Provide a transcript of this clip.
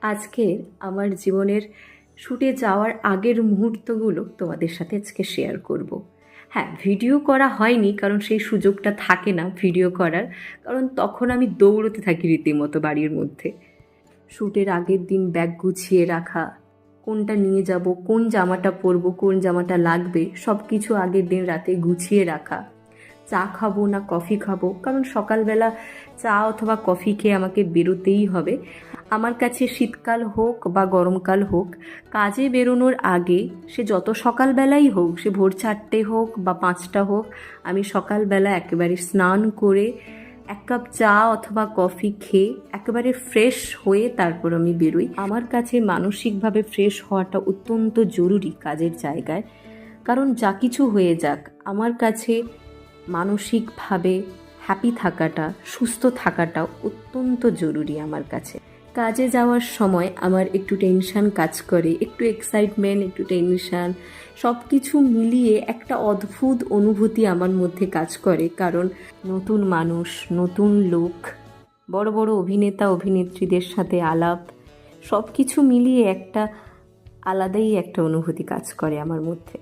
আজকের আমার জীবনের শুটে যাওয়ার আগের মুহূর্তগুলো তোমাদের সাথে আজকে শেয়ার করব। হ্যাঁ, ভিডিও করা হয়নি কারণ সেই সুযোগটা থাকে না ভিডিও করার, কারণ তখন আমি দৌড়তে থাকি রীতিমতো বাড়ির মধ্যে। শ্যুটের আগের দিন ব্যাগ গুছিয়ে রাখা, কোনটা নিয়ে যাব, কোন জামাটা পরবো, কোন জামাটা লাগবে, সব কিছু আগের দিন রাতে গুছিয়ে রাখা। চা খাবো না কফি খাবো, কারণ সকালবেলা চা অথবা কফি খেয়ে আমাকে বেরোতেই হবে। আমার কাছে শীতকাল হোক বা গরমকাল হোক, কাজে বেরোনোর আগে সে যত সকালবেলাই হোক, সে ভোর 4টে হোক বা 5টা হোক, আমি সকালবেলা একেবারে স্নান করে এক কাপ চা অথবা কফি খেয়ে একেবারে ফ্রেশ হয়ে তারপর আমি বেরোই। আমার কাছে মানসিকভাবে ফ্রেশ হওয়াটা অত্যন্ত জরুরি কাজের জায়গায়, কারণ যা কিছু হয়ে যাক আমার কাছে মানসিকভাবে হ্যাপি থাকাটা, সুস্থ থাকাটা অত্যন্ত জরুরি আমার কাছে। কাজে যাওয়ার সময় আমার একটু টেনশান কাজ করে, একটু এক্সাইটমেন্ট, একটু টেনশান, সব কিছু মিলিয়ে একটা অদ্ভুত অনুভূতি আমার মধ্যে কাজ করে। কারণ নতুন মানুষ, নতুন লোক, বড় বড় অভিনেতা অভিনেত্রীদের সাথে আলাপ, সব কিছু মিলিয়ে একটা আলাদাই একটা অনুভূতি কাজ করে আমার মধ্যে।